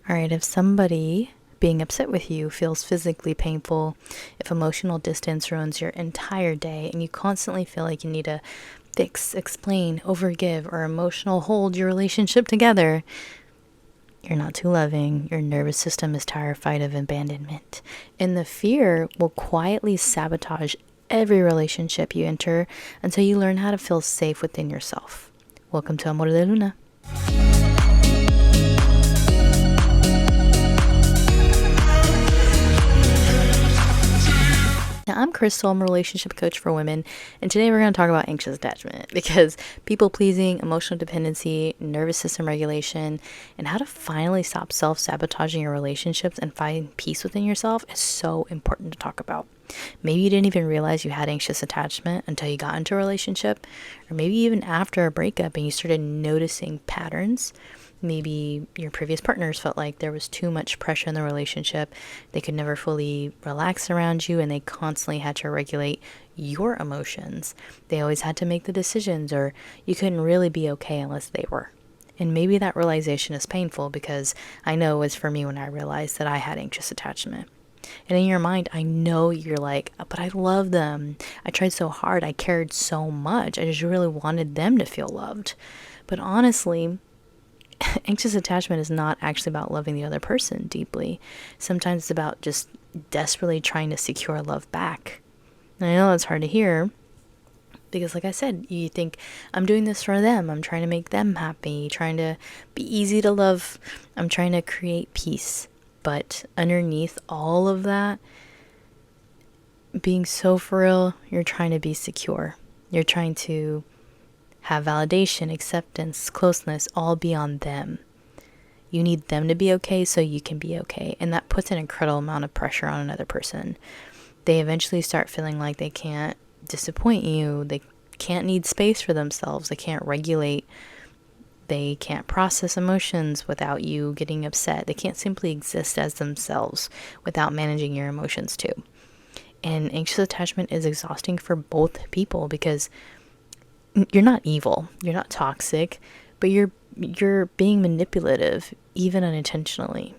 All right, if somebody being upset with you feels physically painful, if emotional distance ruins your entire day, and you constantly feel like you need to fix, explain, overgive, or emotional hold your relationship together, you're not too loving. Your nervous system is terrified of abandonment. And the fear will quietly sabotage every relationship you enter until you learn how to feel safe within yourself. Welcome to Amor de Luna. Now, I'm Crystal, I'm a relationship coach for women, and today we're going to talk about anxious attachment because people pleasing, emotional dependency, nervous system regulation, and how to finally stop self sabotaging your relationships and find peace within yourself is so important to talk about. Maybe you didn't even realize you had anxious attachment until you got into a relationship, or maybe even after a breakup and you started noticing patterns. Maybe your previous partners felt like there was too much pressure in the relationship. They could never fully relax around you and they constantly had to regulate your emotions. They always had to make the decisions, or you couldn't really be okay unless they were. And maybe that realization is painful because I know it was for me when I realized that I had anxious attachment. And in your mind, I know you're like, but I love them. I tried so hard. I cared so much. I just really wanted them to feel loved. But honestly, anxious attachment is not actually about loving the other person deeply. Sometimes it's about just desperately trying to secure love back. And I know that's hard to hear because, like I said, you think, I'm doing this for them. I'm trying to make them happy, trying to be easy to love. I'm trying to create peace. But underneath all of that, being so for real, you're trying to be secure. You're trying to have validation, acceptance, closeness, all be on them. You need them to be okay so you can be okay. And that puts an incredible amount of pressure on another person. They eventually start feeling like they can't disappoint you. They can't need space for themselves. They can't regulate. They can't process emotions without you getting upset. They can't simply exist as themselves without managing your emotions too. And anxious attachment is exhausting for both people because you're not evil, you're not toxic, but you're being manipulative, even unintentionally,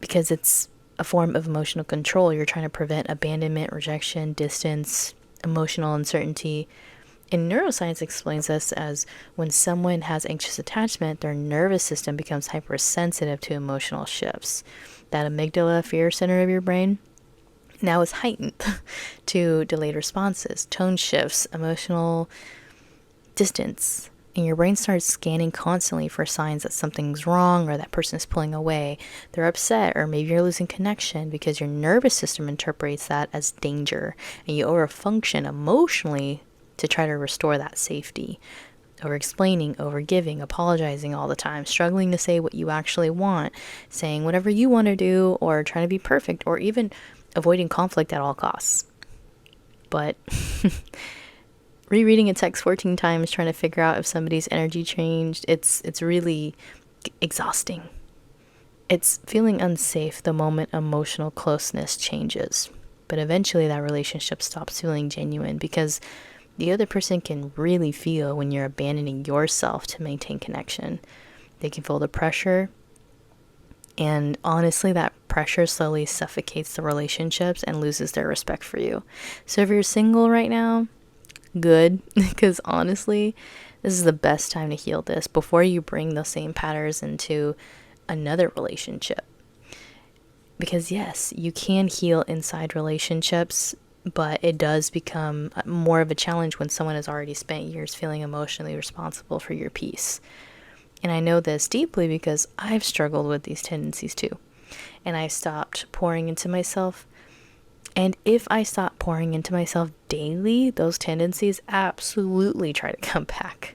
because it's a form of emotional control. You're trying to prevent abandonment, rejection, distance, emotional uncertainty. And neuroscience explains this as when someone has anxious attachment, their nervous system becomes hypersensitive to emotional shifts. That amygdala fear center of your brain now is heightened to delayed responses, tone shifts, emotional distance. And your brain starts scanning constantly for signs that something's wrong or that person is pulling away. They're upset, or maybe you're losing connection because your nervous system interprets that as danger and you overfunction emotionally to try to restore that safety. Over explaining, over giving, apologizing all the time, struggling to say what you actually want, saying whatever you want to do, or trying to be perfect, or even avoiding conflict at all costs. But rereading a text 14 times trying to figure out if somebody's energy changed, it's really exhausting. It's feeling unsafe the moment emotional closeness changes. But eventually that relationship stops feeling genuine because the other person can really feel when you're abandoning yourself to maintain connection. They can feel the pressure. And honestly, that pressure slowly suffocates the relationships and loses their respect for you. So if you're single right now, good, because honestly, this is the best time to heal this before you bring those same patterns into another relationship. Because yes, you can heal inside relationships, but it does become more of a challenge when someone has already spent years feeling emotionally responsible for your peace. And I know this deeply because I've struggled with these tendencies too. And I stopped pouring into myself. And if I stop pouring into myself daily, those tendencies absolutely try to come back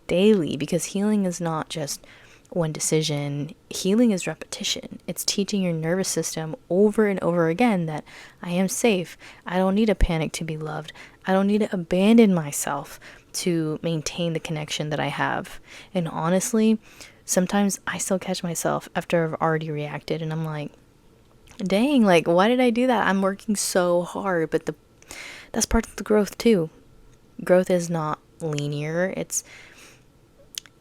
daily, because healing is not just one decision. Healing is repetition. It's teaching your nervous system over and over again that I am safe. I don't need to panic to be loved. I don't need to abandon myself to maintain the connection that I have. And honestly, sometimes I still catch myself after I've already reacted and I'm like, dang, like, why did I do that? I'm working so hard, but that's part of the growth too. Growth is not linear.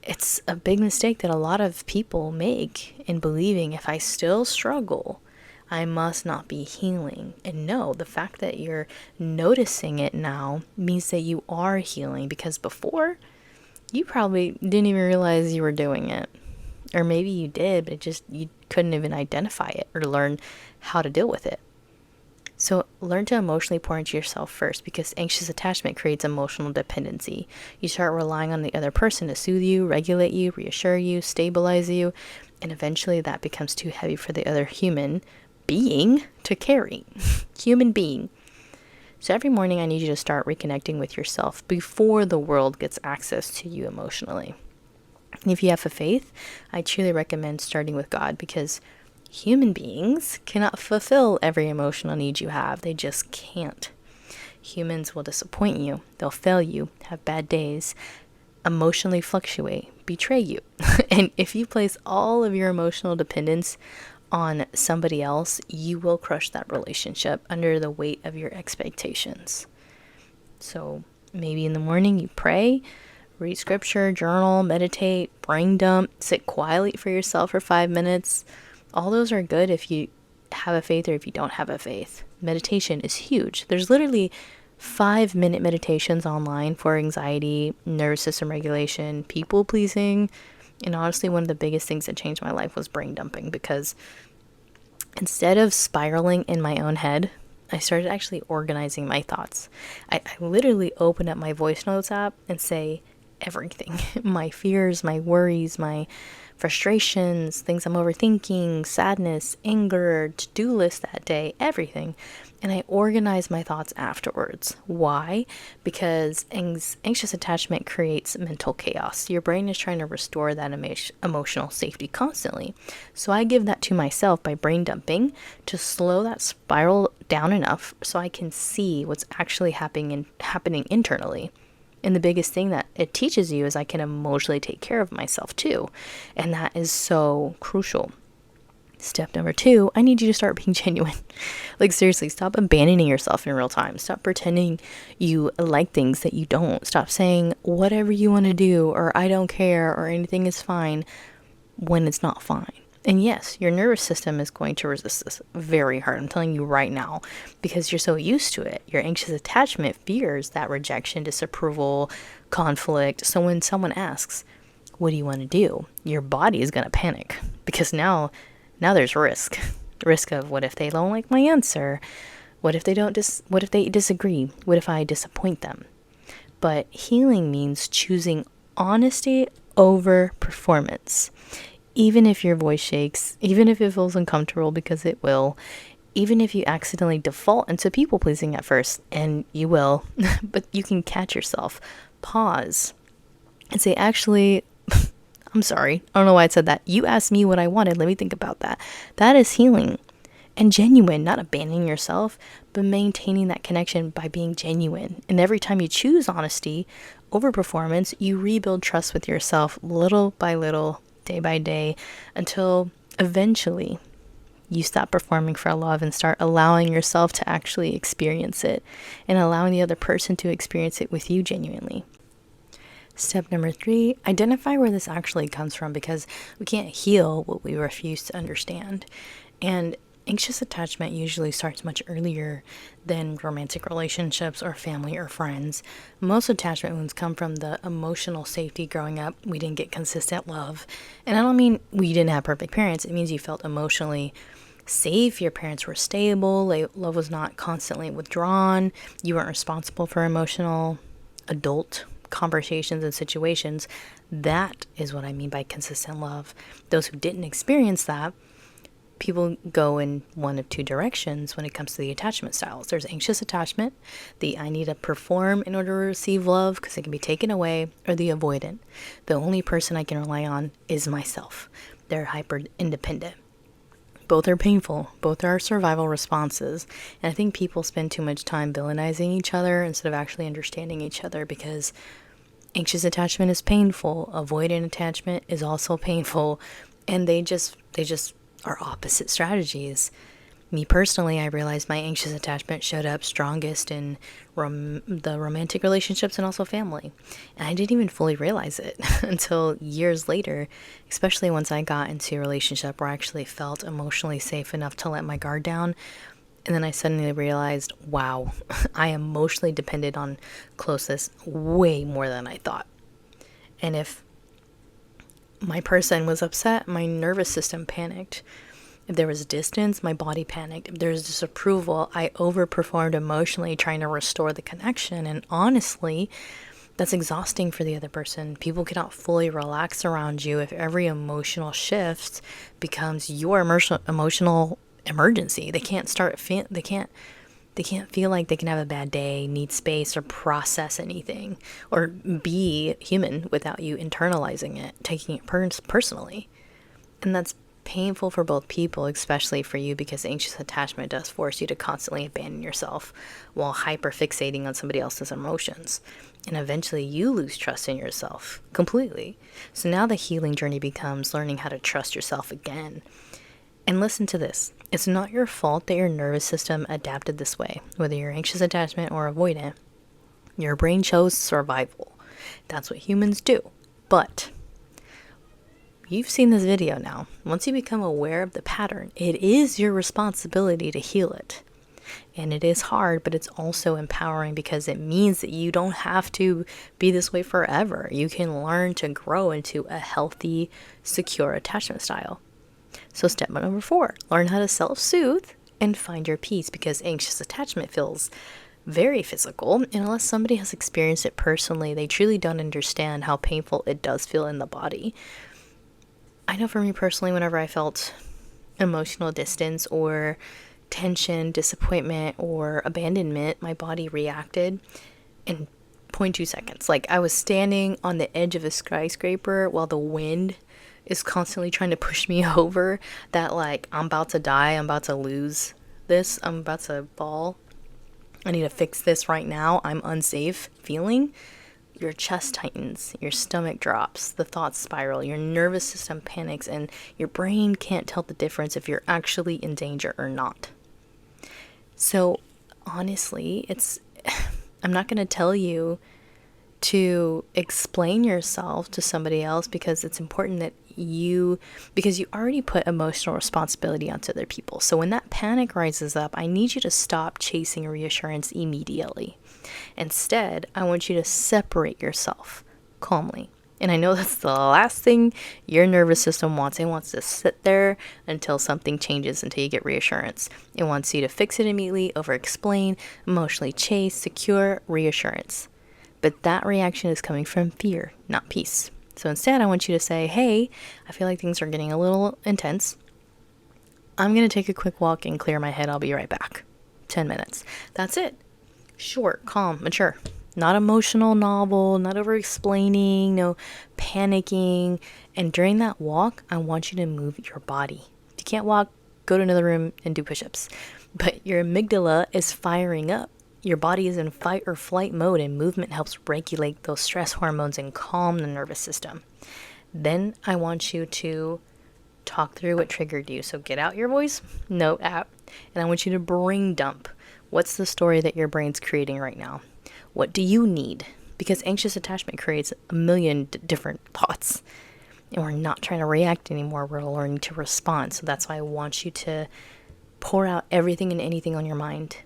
it's a big mistake that a lot of people make in believing if I still struggle, I must not be healing. And no, the fact that you're noticing it now means that you are healing, because before you probably didn't even realize you were doing it. Or maybe you did, but you couldn't even identify it or learn how to deal with it. So learn to emotionally pour into yourself first, because anxious attachment creates emotional dependency. You start relying on the other person to soothe you, regulate you, reassure you, stabilize you, and eventually that becomes too heavy for the other human being to carry. Human being. So every morning I need you to start reconnecting with yourself before the world gets access to you emotionally. And if you have a faith, I truly recommend starting with God, because human beings cannot fulfill every emotional need you have. They just can't. Humans will disappoint you. They'll fail you, have bad days, emotionally fluctuate, betray you. And if you place all of your emotional dependence on somebody else, you will crush that relationship under the weight of your expectations. So maybe in the morning you pray, read scripture, journal, meditate, brain dump, sit quietly for yourself for 5 minutes. All those are good if you have a faith or if you don't have a faith. Meditation is huge. There's literally 5-minute meditations online for anxiety, nervous system regulation, people pleasing. And honestly, one of the biggest things that changed my life was brain dumping, because instead of spiraling in my own head, I started actually organizing my thoughts. I literally open up my voice notes app and say everything. My fears, my worries, my frustrations, things I'm overthinking, sadness, anger, to-do list that day, everything. And I organize my thoughts afterwards. Why? Because anxious attachment creates mental chaos. Your brain is trying to restore that emotional safety constantly. So I give that to myself by brain dumping to slow that spiral down enough so I can see what's actually happening internally. And the biggest thing that it teaches you is I can emotionally take care of myself too. And that is so crucial. Step number 2, I need you to start being genuine. Like, seriously, stop abandoning yourself in real time. Stop pretending you like things that you don't. Stop saying whatever you want to do, or I don't care, or anything is fine, when it's not fine. And yes, your nervous system is going to resist this very hard. I'm telling you right now, because you're so used to it. Your anxious attachment fears that rejection, disapproval, conflict. So when someone asks, what do you want to do? Your body is going to panic, because now there's risk. Risk of, what if they don't like my answer? What if they what if they disagree? What if I disappoint them? But healing means choosing honesty over performance. Even if your voice shakes, even if it feels uncomfortable, because it will, even if you accidentally default into people pleasing at first, and you will, but you can catch yourself, pause, and say, actually, I'm sorry, I don't know why I said that. You asked me what I wanted. Let me think about that. That is healing and genuine, not abandoning yourself, but maintaining that connection by being genuine. And every time you choose honesty over performance, you rebuild trust with yourself little by little, day by day, until eventually you stop performing for love and start allowing yourself to actually experience it, and allowing the other person to experience it with you genuinely. Step number 3, identify where this actually comes from, because we can't heal what we refuse to understand. And anxious attachment usually starts much earlier than romantic relationships or family or friends. Most attachment wounds come from the emotional safety growing up. We didn't get consistent love. And I don't mean we didn't have perfect parents. It means you felt emotionally safe. Your parents were stable. Love was not constantly withdrawn. You weren't responsible for emotional adult conversations and situations. That is what I mean by consistent love. Those who didn't experience that, people go in one of 2 directions when it comes to the attachment styles. There's anxious attachment, the I need to perform in order to receive love because it can be taken away, or the avoidant. The only person I can rely on is myself. They're hyper independent. Both are painful. Both are survival responses. And I think people spend too much time villainizing each other instead of actually understanding each other, because anxious attachment is painful. Avoidant attachment is also painful. And they just are opposite strategies. Me personally, I realized my anxious attachment showed up strongest in the romantic relationships and also family. And I didn't even fully realize it until years later, especially once I got into a relationship where I actually felt emotionally safe enough to let my guard down. And then I suddenly realized, wow, I emotionally depended on closeness way more than I thought. And if my person was upset, my nervous system panicked. If there was distance, my body panicked. If there was disapproval, I overperformed emotionally trying to restore the connection. And honestly, that's exhausting for the other person. People cannot fully relax around you if every emotional shift becomes your emotional emergency. They can't they can't feel like they can have a bad day, need space, or process anything, or be human without you internalizing it, taking it personally. And that's painful for both people, especially for you, because anxious attachment does force you to constantly abandon yourself while hyperfixating on somebody else's emotions. And eventually you lose trust in yourself completely. So now the healing journey becomes learning how to trust yourself again. And listen to this. It's not your fault that your nervous system adapted this way, whether you're anxious attachment or avoidant. Your brain chose survival. That's what humans do. But you've seen this video now. Once you become aware of the pattern, it is your responsibility to heal it. And it is hard, but it's also empowering because it means that you don't have to be this way forever. You can learn to grow into a healthy, secure attachment style. So step number 4, learn how to self-soothe and find your peace, because anxious attachment feels very physical. And unless somebody has experienced it personally, they truly don't understand how painful it does feel in the body. I know for me personally, whenever I felt emotional distance or tension, disappointment, or abandonment, my body reacted in 0.2 seconds. Like I was standing on the edge of a skyscraper while the wind is constantly trying to push me over, that like, I'm about to die, I'm about to lose this, I'm about to fall, I need to fix this right now, I'm unsafe feeling. Your chest tightens, your stomach drops, the thoughts spiral, your nervous system panics, and your brain can't tell the difference if you're actually in danger or not. So honestly, I'm not going to tell you to explain yourself to somebody else, because it's important that because you already put emotional responsibility onto other people. So when that panic rises up, I need you to stop chasing reassurance immediately. Instead, I want you to separate yourself calmly. And I know that's the last thing your nervous system wants. It wants to sit there until something changes, until you get reassurance. It wants you to fix it immediately, over-explain, emotionally chase, secure reassurance. But that reaction is coming from fear, not peace. So instead, I want you to say, hey, I feel like things are getting a little intense. I'm going to take a quick walk and clear my head. I'll be right back. 10 minutes. That's it. Short, calm, mature. Not emotional novel, not over-explaining, no panicking. And during that walk, I want you to move your body. If you can't walk, go to another room and do push-ups. But your amygdala is firing up. Your body is in fight or flight mode, and movement helps regulate those stress hormones and calm the nervous system. Then I want you to talk through what triggered you. So get out your voice note app, and I want you to brain dump. What's the story that your brain's creating right now? What do you need? Because anxious attachment creates a million different thoughts, and we're not trying to react anymore. We're learning to respond. So that's why I want you to pour out everything and anything on your mind.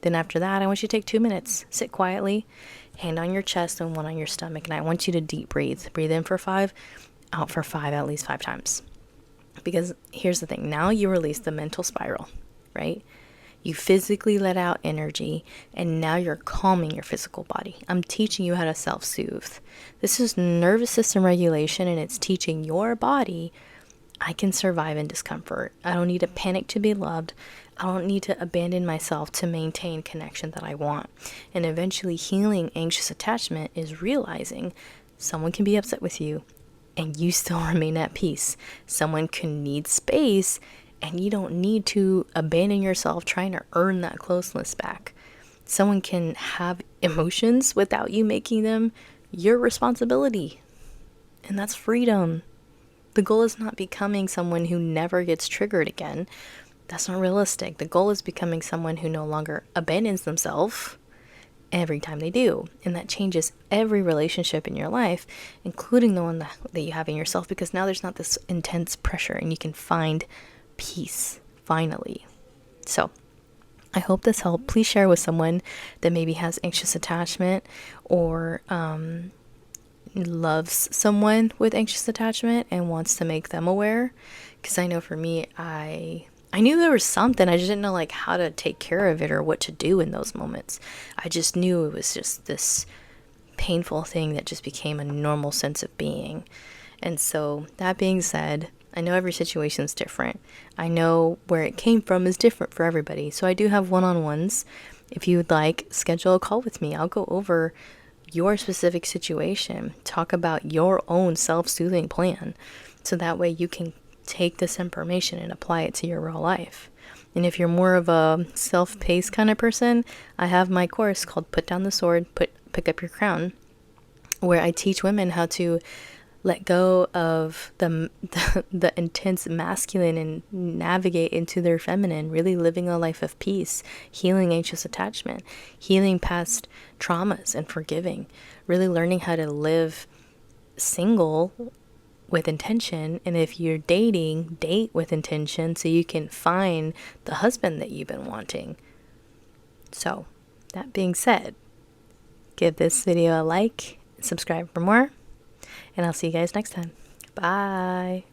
Then after that, I want you to take 2 minutes, sit quietly, hand on your chest and one on your stomach. And I want you to deep breathe. Breathe in for 5, out for 5, at least 5 times. Because here's the thing. Now you release the mental spiral, right? You physically let out energy, and now you're calming your physical body. I'm teaching you how to self-soothe. This is nervous system regulation, and it's teaching your body, I can survive in discomfort. I don't need to panic to be loved. I don't need to abandon myself to maintain connection that I want. And eventually healing anxious attachment is realizing someone can be upset with you and you still remain at peace. Someone can need space and you don't need to abandon yourself trying to earn that closeness back. Someone can have emotions without you making them your responsibility. And that's freedom. The goal is not becoming someone who never gets triggered again. That's not realistic. The goal is becoming someone who no longer abandons themselves every time they do. And that changes every relationship in your life, including the one that you have in yourself, because now there's not this intense pressure and you can find peace finally. So I hope this helped. Please share with someone that maybe has anxious attachment or loves someone with anxious attachment and wants to make them aware. Because I know for me, I knew there was something. I just didn't know like how to take care of it or what to do in those moments. I just knew it was just this painful thing that just became a normal sense of being. And so that being said, I know every situation is different. I know where it came from is different for everybody. So I do have one-on-ones. If you would like, schedule a call with me. I'll go over your specific situation, talk about your own self-soothing plan. So that way you can take this information and apply it to your real life. And if you're more of a self-paced kind of person, I have my course called Put Down the Sword, Pick Up Your Crown, where I teach women how to let go of the intense masculine and navigate into their feminine, really living a life of peace, healing anxious attachment, healing past traumas and forgiving, really learning how to live single with intention. And if you're dating, date with intention so you can find the husband that you've been wanting. So that being said, give this video a like, subscribe for more, and I'll see you guys next time. Bye.